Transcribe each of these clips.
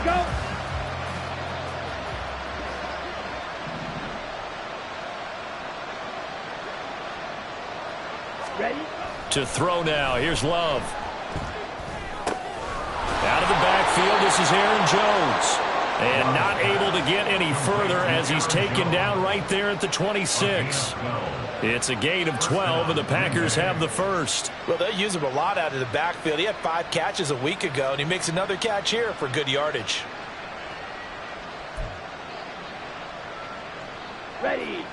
go. Ready? To throw now. Here's Love. Out of the backfield, this is Aaron Jones. And not able to get any further as he's taken down right there at the 26. It's a gain of 12, and the Packers have the first. Well, they use him a lot out of the backfield. He had 5 catches a week ago, and he makes another catch here for good yardage. Ready.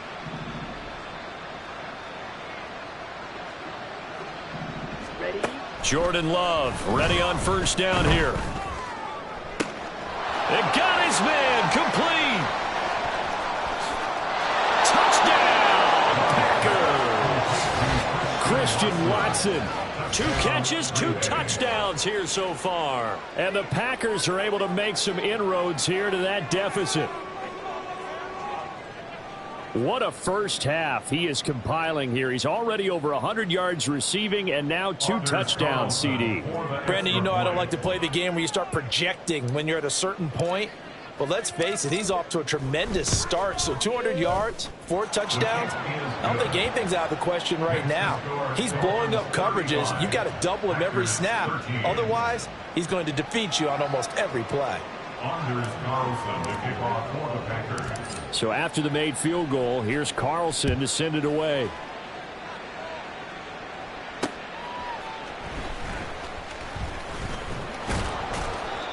Ready. Jordan Love ready on first down here. It got his man complete. Touchdown, Packers. Christian Watson. 2 catches, 2 touchdowns here so far. And the Packers are able to make some inroads here to that deficit. What a first half he is compiling here. He's already over 100 yards receiving and now 2 touchdowns, CD. Brandon, you know I don't like to play the game where you start projecting when you're at a certain point. But let's face it, he's off to a tremendous start. So 200 yards, 4 touchdowns. I don't think anything's out of the question right now. He's blowing up coverages. You've got to double him every snap. Otherwise, he's going to defeat you on almost every play. Anders Carlson to kick off for the Packers. So after the made field goal, here's Carlson to send it away.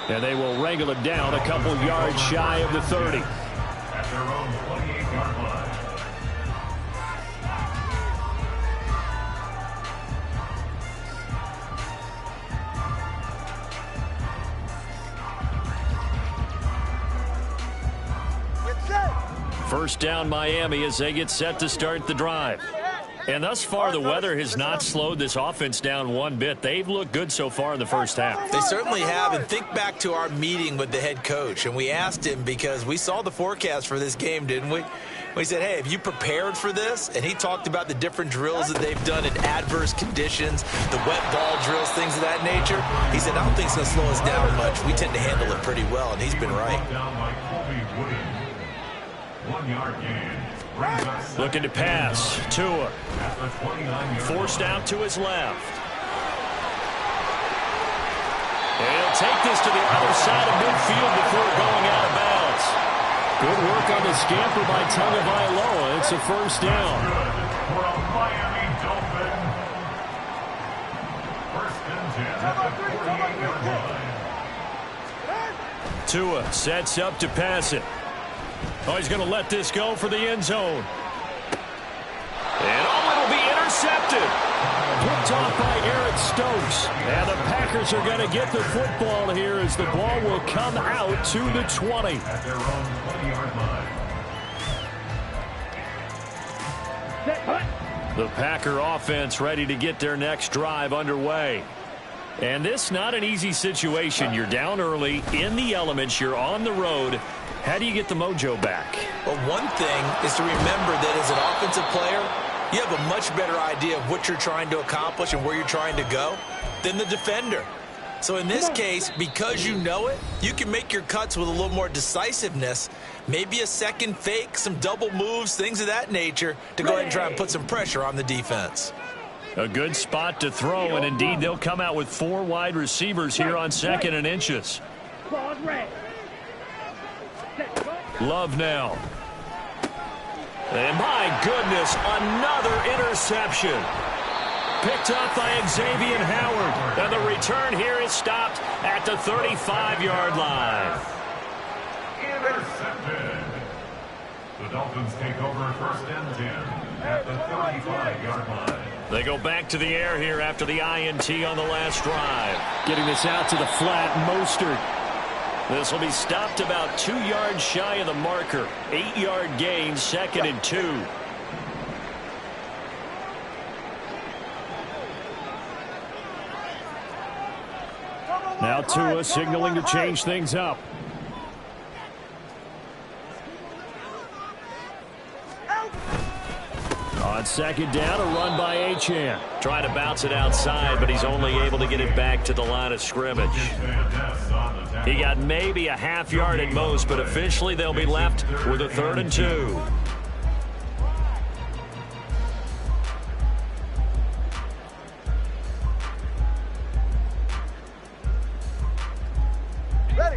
And they will wrangle it down a couple yards shy of the 30. At their own 28-yard line. First down Miami as they get set to start the drive. And thus far, the weather has not slowed this offense down one bit. They've looked good so far in the first half. They certainly have. And think back to our meeting with the head coach. And we asked him because we saw the forecast for this game, didn't we? We said, hey, have you prepared for this? And he talked about the different drills that they've done in adverse conditions, the wet ball drills, things of that nature. He said, I don't think it's going to slow us down much. We tend to handle it pretty well, and he's been right. Down by Colby Williams. 1-yard gain. Looking to pass. Tua. Forced out to his left. And he'll take this to the other side of midfield before going out of bounds. Good work on the scamper by Tagovailoa. It's a first down. For a Miami Dolphin. First and 10 at the 48-yard line. Tua sets up to pass it. Oh, he's going to let this go for the end zone. And it'll be intercepted. Picked off by Eric Stokes. And the Packers are going to get the football here as the ball will come out to the 20. At their own 20-yard line. The Packer offense ready to get their next drive underway. And this not an easy situation. You're down early, in the elements, you're on the road. How do you get the mojo back? Well, one thing is to remember that as an offensive player, you have a much better idea of what you're trying to accomplish and where you're trying to go than the defender. So in this case, because you know it, you can make your cuts with a little more decisiveness, maybe a second fake, some double moves, things of that nature, to go ahead and try and put some pressure on the defense. A good spot to throw, and indeed they'll come out with 4 wide receivers here on 2nd and inches. Love now. And my goodness, another interception. Picked up by Xavier Howard. And the return here is stopped at the 35-yard line. Intercepted. The Dolphins take over first and 10 at the 35-yard line. They go back to the air here after the INT on the last drive. Getting this out to the flat, Mostert. This will be stopped about 2 yards shy of the marker. 8-yard gain, 2nd and 2. Now Tua signaling to change things up. On second down, a run by Achane. Trying to bounce it outside, but he's only able to get it back to the line of scrimmage. He got maybe a half yard at most, but officially they'll be left with a 3rd and 2.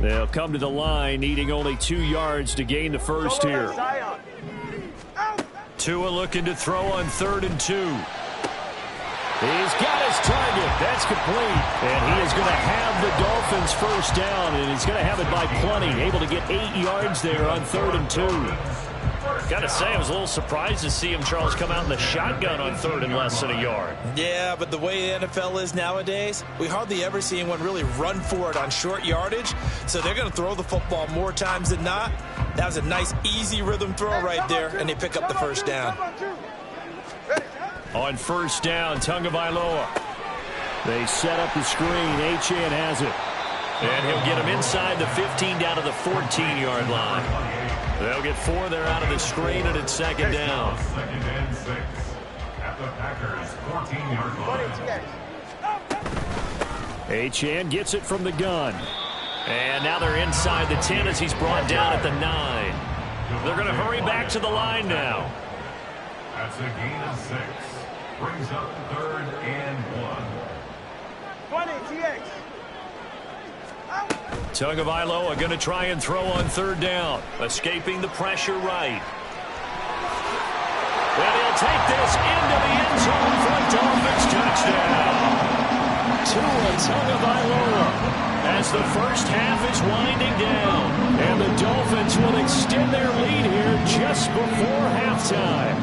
They'll come to the line, needing only 2 yards to gain the first here. Tua looking to throw on 3rd and 2. He's got his target. That's complete. And he is going to have the Dolphins first down, and he's going to have it by plenty. Able to get 8 yards there on 3rd and 2. Got to say, I was a little surprised to see him, Charles, come out in the shotgun on 3rd and less than a yard. Yeah, but the way the NFL is nowadays, we hardly ever see anyone really run for it on short yardage. So they're going to throw the football more times than not. That was a nice, easy rhythm throw right there, and they pick up the first down. On first down, Tagovailoa. They set up the screen. Achane has it. And he'll get him inside the 15 down to the 14-yard line. They'll get 4 there out of the screen, and it's second down. 2nd and 6 at the Packers' 14-yard line. Achane gets it from the gun. And now they're inside the 10 as he's brought down at the 9. They're going to hurry back to the line now. That's a gain of 6. Brings up 3rd and 1. 20, TX. Tagovailoa going to try and throw on 3rd down. Escaping the pressure right. And he'll take this into the end zone for a Dolphins touchdown. Tua Tagovailoa as the first half is winding down. And the Dolphins will extend their lead here just before halftime.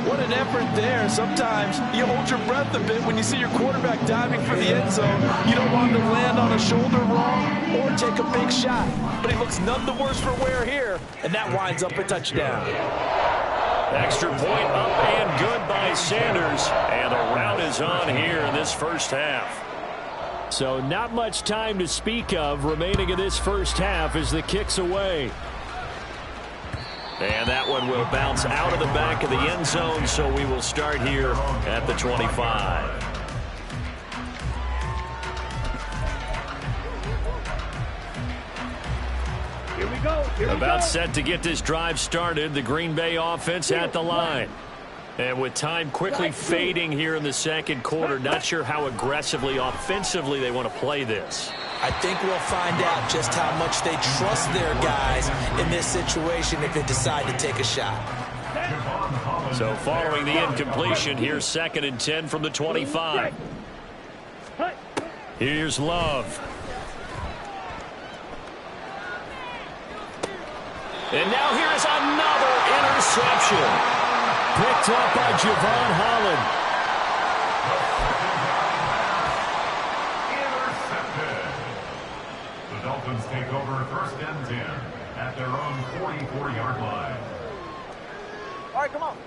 What an effort there. Sometimes you hold your breath a bit when you see your quarterback diving for the end zone. You don't want him to land on a shoulder wrong or take a big shot. But he looks none the worse for wear here, and that winds up a touchdown. Extra point up and good by Sanders. And the rout is on here in this first half. So not much time to speak of remaining in this first half as the kick's away. And that one will bounce out of the back of the end zone, so we will start here at the 25. Here we go. About set to get this drive started, the Green Bay offense at the line. And with time quickly fading here in the second quarter, not sure how aggressively, offensively they want to play this. I think we'll find out just how much they trust their guys in this situation if they decide to take a shot. So following the incompletion, here's 2nd and 10 from the 25. Here's Love. And now here is another interception. Picked up by Javon Holland. Dolphins take over 1st and 10 at their own 44-yard line. All right, come on.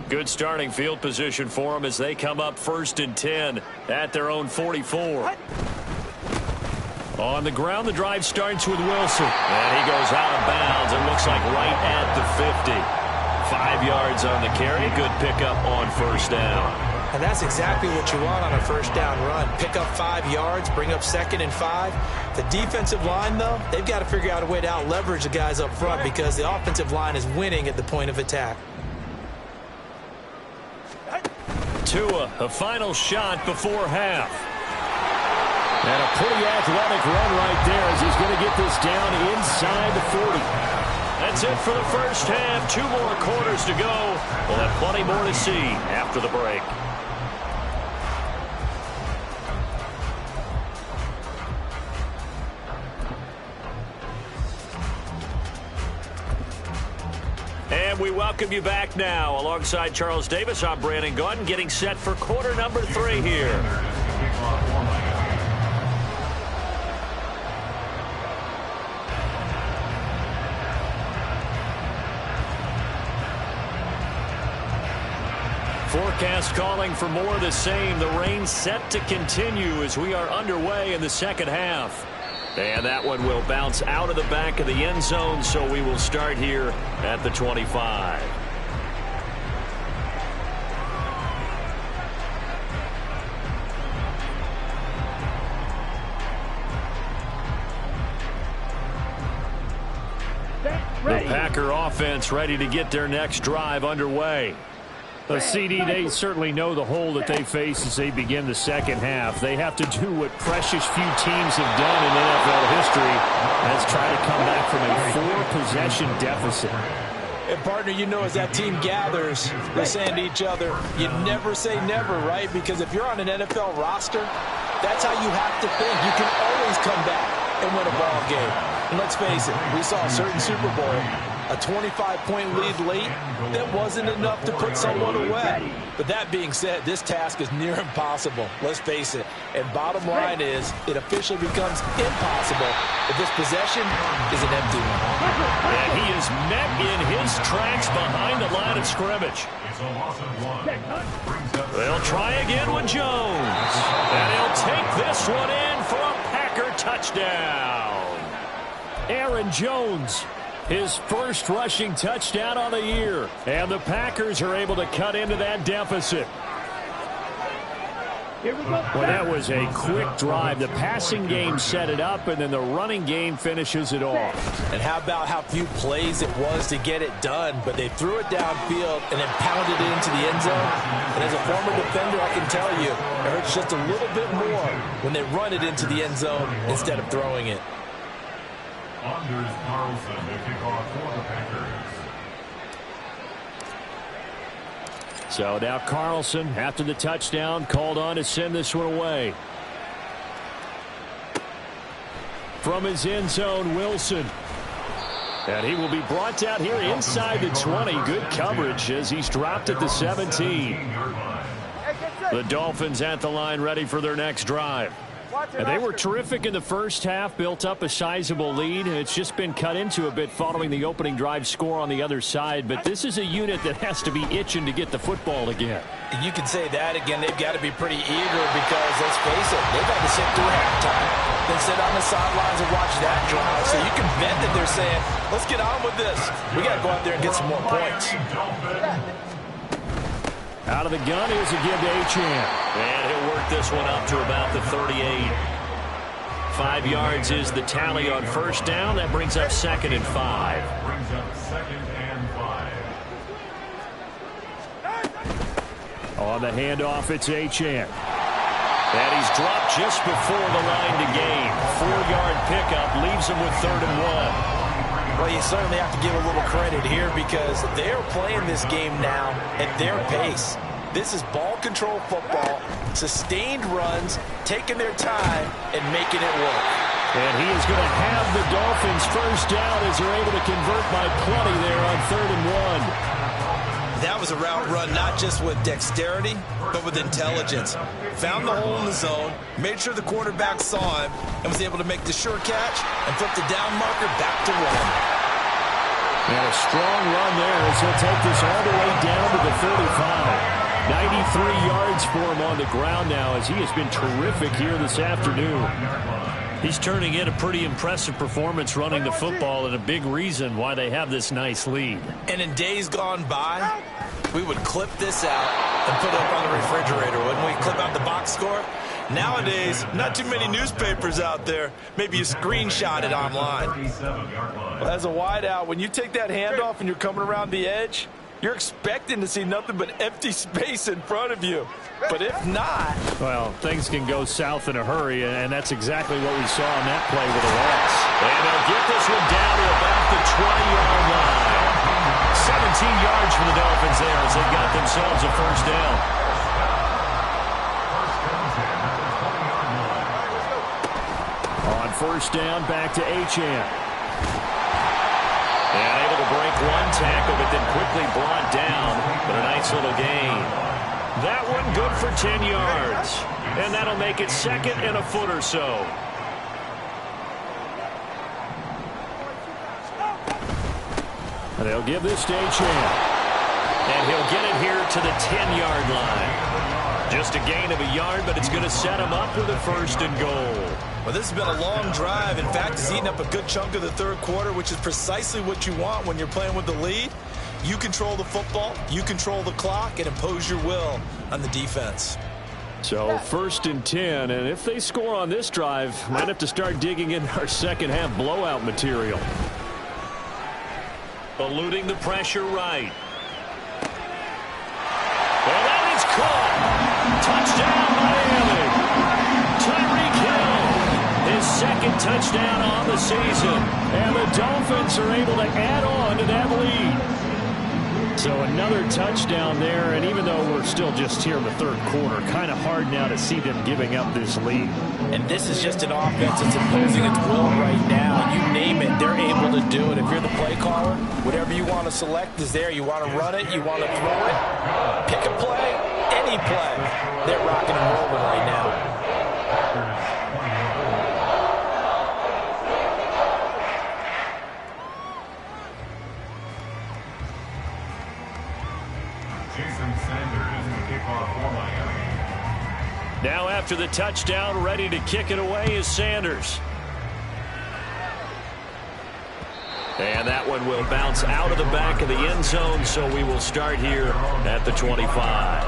Good starting field position for them as they come up 1st and 10 at their own 44. On the ground, the drive starts with Wilson. And he goes out of bounds. It looks like right at the 50. 5 yards on the carry. Good pickup on 1st down. And that's exactly what you want on a 1st down run. Pick up 5 yards, bring up 2nd and 5. The defensive line, though, they've got to figure out a way to out-leverage the guys up front because the offensive line is winning at the point of attack. Tua, a final shot before half. And a pretty athletic run right there as he's going to get this down inside the 40. That's it for the first half. 2 more quarters to go. We'll have plenty more to see after the break. And we welcome you back now. Alongside Charles Davis, I'm Brandon Gaudin, getting set for quarter number 3 here. Forecast calling for more of the same. The rain set to continue as we are underway in the second half. And that one will bounce out of the back of the end zone, so we will start here at the 25. The Packer offense ready to get their next drive underway. CD, they certainly know the hole that they face as they begin the second half. They have to do what precious few teams have done in NFL history. That's try to come back from a 4-possession deficit. And, partner, you know, as that team gathers, they're saying to each other, you never say never, right? Because if you're on an NFL roster, that's how you have to think. You can always come back and win a ball game. And let's face it, we saw a certain Super Bowl, a 25-point lead late, that wasn't enough to put someone away. But that being said, this task is near impossible. Let's face it. And bottom line is, it officially becomes impossible if this possession is an empty one. And he is met in his tracks behind the line of scrimmage. It's a loss of 1. They'll try again with Jones. And he'll take this one in for a Packer touchdown. Aaron Jones, his first rushing touchdown on the year. And the Packers are able to cut into that deficit. Well, that was a quick drive. The passing game set it up, and then the running game finishes it off. And how about how few plays it was to get it done, but they threw it downfield and then pounded it into the end zone. And as a former defender, I can tell you, it hurts just a little bit more when they run it into the end zone instead of throwing it. Anders Carlson to kick off for the Packers. So now Carlson, after the touchdown, called on to send this one away. From his end zone, Wilson. And he will be brought down here inside the 20. Good coverage as he's dropped at the 17. The Dolphins at the line ready for their next drive. And they were terrific in the first half, built up a sizable lead. It's just been cut into a bit following the opening drive score on the other side. But this is a unit that has to be itching to get the football again. You can say that again. They've got to be pretty eager because, let's face it, they've had to sit through halftime, then sit on the sidelines and watch that drive. So you can bet that they're saying, let's get on with this. We got to go out there and get some more points. Out of the gun, here's a give to Achane. And he'll work this one up to about the 38. 5 yards is the tally on first down. That brings up 2nd and 5. Brings up 2nd and 5. On the handoff, it's Achane. And he's dropped just before the line to gain. 4-yard pickup leaves him with 3rd and 1. Well, you certainly have to give a little credit here because they're playing this game now at their pace. This is ball control football, sustained runs, taking their time, and making it work. And he is going to have the Dolphins first down as they're able to convert by plenty there on 3rd and 1. That was a route run not just with dexterity, but with intelligence. Found the hole in the zone, made sure the quarterback saw him, and was able to make the sure catch and flip the down marker back to 1. And a strong run there as he'll take this all the way down to the 35. 93 yards for him on the ground now as he has been terrific here this afternoon. He's turning in a pretty impressive performance running the football and a big reason why they have this nice lead. And in days gone by, we would clip this out and put it up on the refrigerator, wouldn't we? Clip out the box score. Nowadays, not too many newspapers out there. Maybe you screenshot it online. Well, as a wideout, when you take that handoff and you're coming around the edge, you're expecting to see nothing but empty space in front of you. But if not... Well, things can go south in a hurry, and that's exactly what we saw on that play with a loss. And they'll get this one down to about the 20-yard line. 17 yards for the Dolphins there as they got themselves a first down. On first down, back to Achane. And able to break one tackle, but then quickly brought down. But a nice little gain. That one good for 10 yards. And that'll make it 2nd and a foot or so. And they'll give this to Achane. And he'll get it here to the 10-yard line. Just a gain of a yard, but it's going to set him up with a 1st and goal. Well, this has been a long drive. In fact, he's eaten up a good chunk of the 3rd quarter, which is precisely what you want when you're playing with the lead. You control the football, you control the clock, and impose your will on the defense. So 1st and 10, and if they score on this drive, might have to start digging in our second half blowout material. Eluding the pressure right. And that is caught. Touchdown, Miami. Tyreek Hill, his second touchdown on the season. And the Dolphins are able to add on to that lead. So another touchdown there, and even though we're still just here in the third quarter, kind of hard now to see them giving up this lead. And this is just an offense that's imposing its will right now. You name it, they're able to do it. If you're the play caller, whatever you want to select is there. You want to run it, you want to throw it, pick a play, any play. They're rocking and rolling right now. Now after the touchdown, ready to kick it away is Sanders. And that one will bounce out of the back of the end zone, so we will start here at the 25.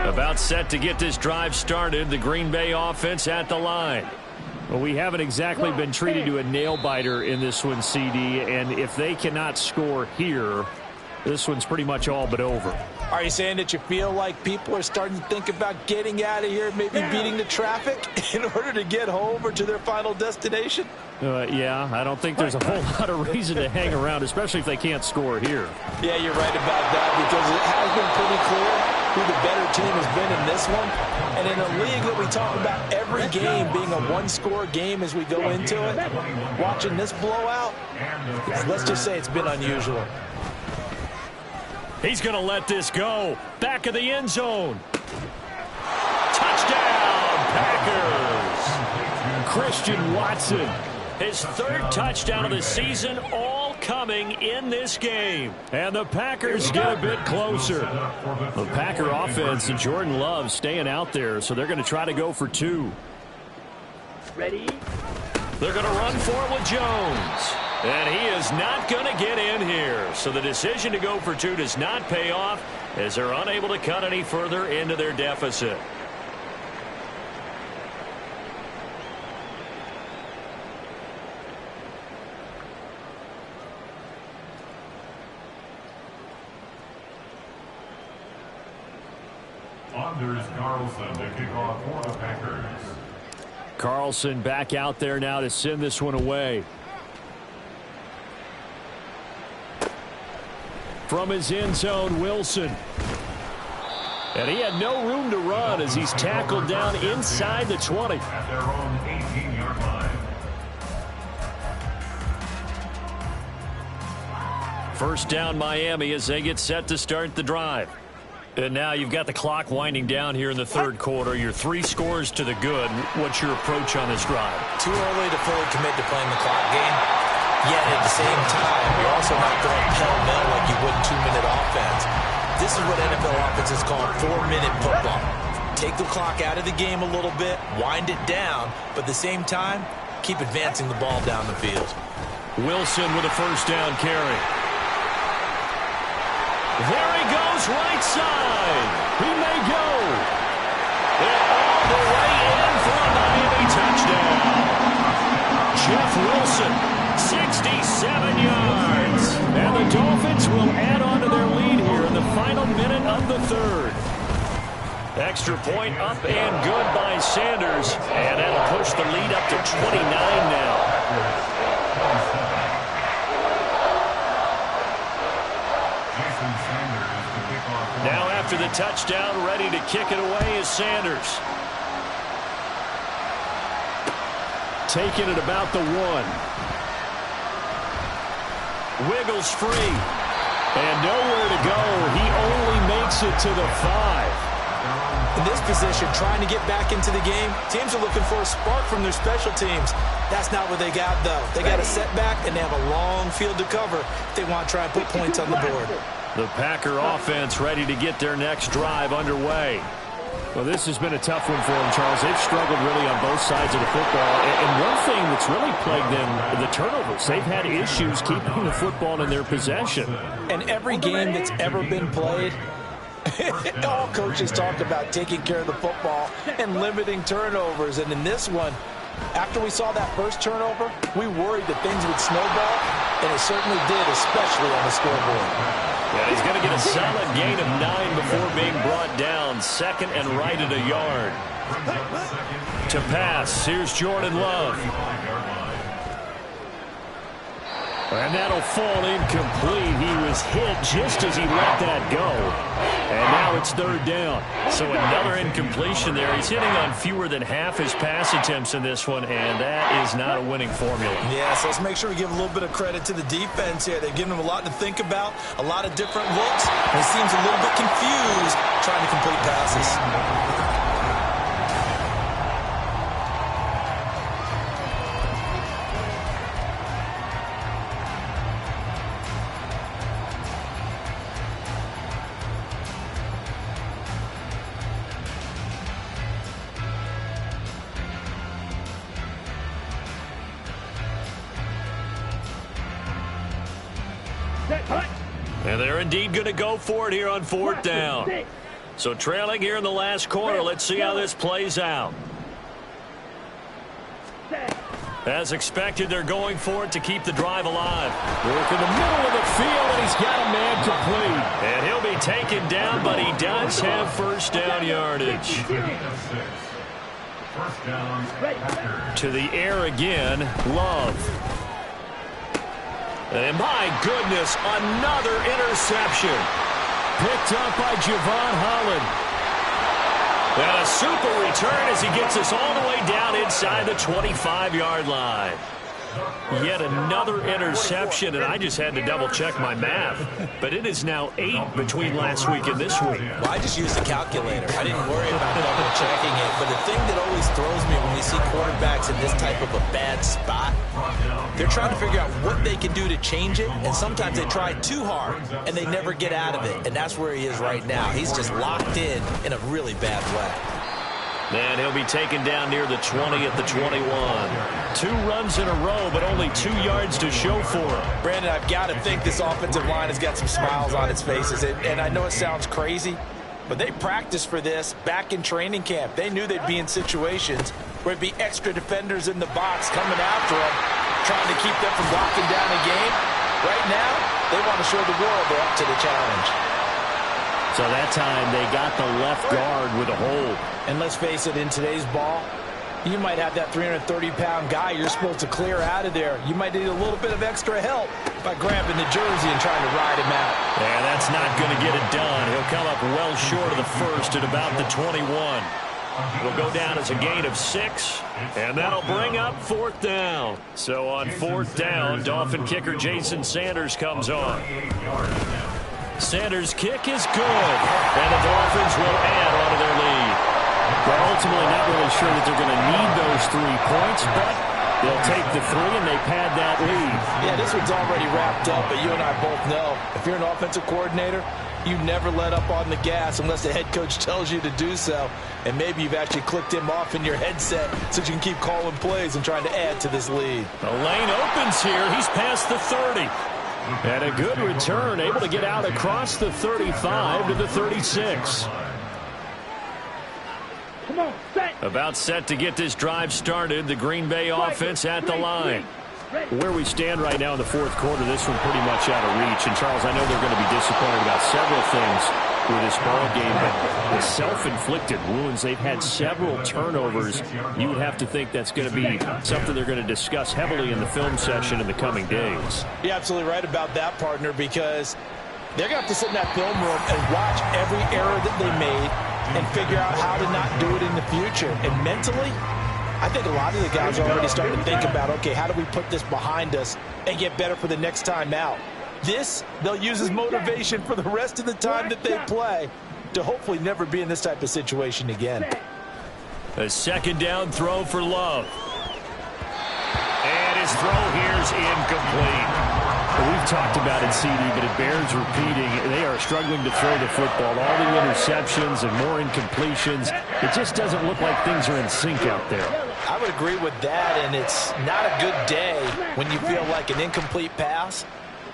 About set to get this drive started, the Green Bay offense at the line. Well, we haven't exactly been treated to a nail-biter in this one, CD, and if they cannot score here, this one's pretty much all but over. Are you saying that you feel like people are starting to think about getting out of here, maybe beating the traffic in order to get home or to their final destination? Yeah, I don't think there's a whole lot of reason to hang around, especially if they can't score here. Yeah, you're right about that, because it has been pretty clear who the better team has been in this one. And in a league that we talk about every game being a one-score game as we go into it, watching this blowout, let's just say it's been unusual. He's going to let this go. Back of the end zone. Touchdown, Packers. Christian Watson, his third touchdown of the season, all coming in this game. And the Packers get a bit closer. The Packer offense and Jordan Love staying out there, so they're going to try to go for two. Ready? They're going to run for it with Jones. And he is not going to get in here. So the decision to go for two does not pay off as they're unable to cut any further into their deficit. Anders Carlson to kick off for the Packers. Carlson back out there now to send this one away. From his end zone, Wilson. And he had no room to run as he's tackled down inside the 20. At their own 18-yard line. First down, Miami, as they get set to start the drive. And now you've got the clock winding down here in the third quarter. Your 3 scores to the good. What's your approach on this drive? Too early to fully commit to playing the clock game. Yet at the same time, you're also not going pell-mell like you would 2-minute offense. This is what NFL offenses call 4-minute football. Take the clock out of the game a little bit, wind it down, but at the same time, keep advancing the ball down the field. Wilson with a first down carry. There he goes, right side. He may go. And all the way in for a Miami touchdown. Jeff Wilson, 67 yards. And the Dolphins will add on to their lead here in the final minute of the third. Extra point up and good by Sanders. And that'll push the lead up to 29 now. Now after the touchdown, ready to kick it away is Sanders. Taking it about the 1. Wiggles free. And nowhere to go. He only makes it to the 5. In this position, trying to get back into the game, teams are looking for a spark from their special teams. That's not what they got, though. They got a setback, and they have a long field to cover if they want to try and put points on the board. The Packer offense ready to get their next drive underway. Well, this has been a tough one for them, Charles. They've struggled really on both sides of the football. And one thing that's really plagued them, the turnovers. They've had issues keeping the football in their possession. And every game that's ever been played, All coaches talk about taking care of the football and limiting turnovers. And in this one, after we saw that first turnover, we worried that things would snowball, and it certainly did, especially on the scoreboard. Yeah, he's going to get a solid gain of 9 before being brought down. Second and right at a yard. To pass, here's Jordan Love. And that'll fall incomplete. He was hit just as he let that go. And now it's third down. So another incompletion there. He's hitting on fewer than half his pass attempts in this one, and that is not a winning formula. Yeah, so let's make sure we give a little bit of credit to the defense here. They've given him a lot to think about, a lot of different looks, and he seems a little bit confused trying to complete passes. And they're indeed going to go for it here on fourth down. So trailing here in the last quarter, let's see how this plays out. As expected, they're going for it to keep the drive alive. Work in the middle of the field, and he's got a man complete. And he'll be taken down, but he does have first down yardage. To the air again, Love. And my goodness, another interception. Picked up by Javon Holland. And a super return as he gets us all the way down inside the 25-yard line. Yet another interception, and I just had to double-check my math. But it is now 8 between last week and this week. Well, I just used a calculator. I didn't worry about double-checking it. But the thing that always throws me when we see quarterbacks in this type of a bad spot, they're trying to figure out what they can do to change it, and sometimes they try too hard, and they never get out of it. And that's where he is right now. He's just locked in a really bad way. And he'll be taken down near the 20 at the 21. 2 runs in a row, but only 2 yards to show for him. Brandon, I've got to think this offensive line has got some smiles on its faces. And I know it sounds crazy, but they practiced for this back in training camp. They knew they'd be in situations where it'd be extra defenders in the box coming after them, trying to keep them from locking down a game. Right now, they want to show the world they're up to the challenge. So that time they got the left guard with a hold. And let's face it, in today's ball, you might have that 330-pound guy you're supposed to clear out of there. You might need a little bit of extra help by grabbing the jersey and trying to ride him out. Yeah, that's not going to get it done. He'll come up well short of the first at about the 21. It'll go down as a gain of 6, and that'll bring up fourth down. So on fourth down, Dolphin kicker Jason Sanders comes on. Sanders' kick is good, and the Dolphins will add onto their lead. But ultimately not really sure that they're going to need those 3 points, but they'll take the 3 and they pad that lead. Yeah, this one's already wrapped up, but you and I both know if you're an offensive coordinator, you never let up on the gas unless the head coach tells you to do so. And maybe you've actually clicked him off in your headset so you can keep calling plays and trying to add to this lead. The lane opens here. He's past the 30. And a good return, able to get out across the 35 to the 36. About set to get this drive started. The Green Bay offense at the line. Where we stand right now in the fourth quarter, this one pretty much out of reach. And, Charles, I know they're going to be disappointed about several things with this ball game, but the self-inflicted wounds, they've had several turnovers. You would have to think that's going to be something they're going to discuss heavily in the film session in the coming days. You're absolutely right about that, partner, because they're going to have to sit in that film room and watch every error that they made and figure out how to not do it in the future. And mentally, I think a lot of the guys are already starting to think about, okay, how do we put this behind us and get better for the next time out? This, they'll use as motivation for the rest of the time that they play to hopefully never be in this type of situation again. A second down throw for Love. And his throw here's incomplete. We've talked about it, CD, but it bears repeating. They are struggling to throw the football. All the interceptions and more incompletions. It just doesn't look like things are in sync out there. I would agree with that, and it's not a good day when you feel like an incomplete pass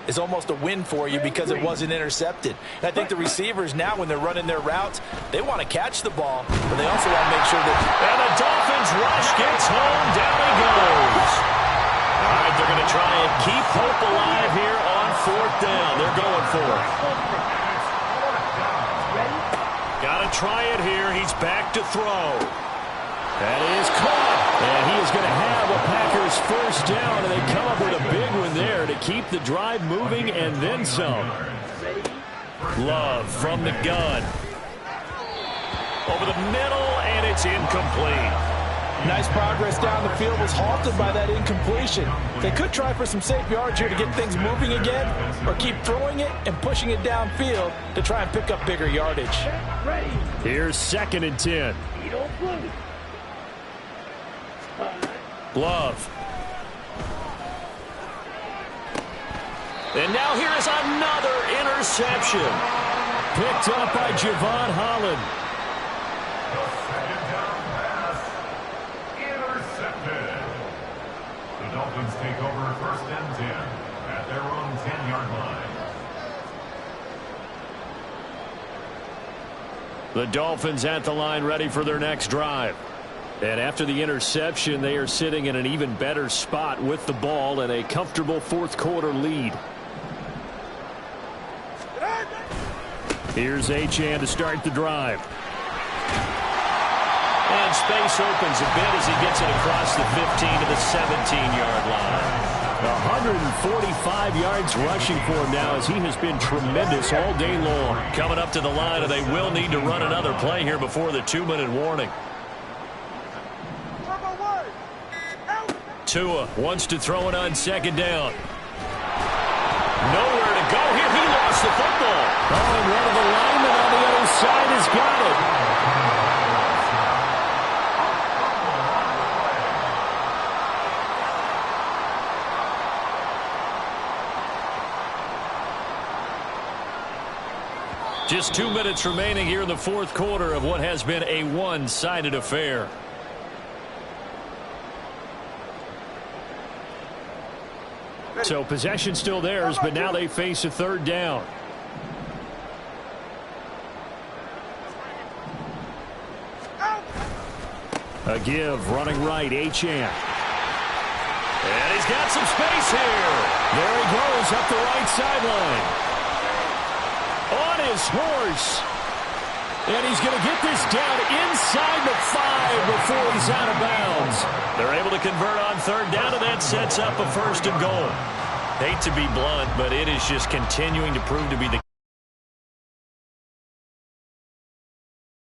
is almost a win for you because it wasn't intercepted. And I think the receivers now, when they're running their routes, they want to catch the ball, but they also want to make sure that... And the Dolphins rush gets home. Down he goes. All right, they're going to try and keep hope alive here on 4th down. They're going for it. Got to try it here. He's back to throw. That is caught. And he is going to have a Packers first down, and they come up with a big one there to keep the drive moving and then some. Love from the gun. Over the middle, and it's incomplete. Nice progress down the field was halted by that incompletion. They could try for some safe yards here to get things moving again, or keep throwing it and pushing it downfield to try and pick up bigger yardage. Here's 2nd and 10. Love. And now here is another interception. Picked up by Javon Holland. Second down pass. Intercepted. The Dolphins take over 1st and 10 at their own 10-yard line. The Dolphins at the line ready for their next drive. And after the interception, they are sitting in an even better spot with the ball and a comfortable 4th quarter lead. Here's Achane to start the drive. And space opens a bit as he gets it across the 15 to the 17-yard line. 145 yards rushing for him now as he has been tremendous all day long. Coming up to the line, and they will need to run another play here before the 2-minute warning. Tua wants to throw it on 2nd down. Nowhere to go here. He lost the football. Oh, and one of the linemen on the other side has got it. Just 2 minutes remaining here in the 4th quarter of what has been a one-sided affair. So possession still theirs, but now they face a 3rd down. A give, running right, Achane. And he's got some space here. There he goes up the right sideline. On his horse. And he's going to get this down inside the 5 before he's out of bounds. They're able to convert on 3rd down, and that sets up a 1st and goal. Hate to be blunt, but it is just continuing to prove to be the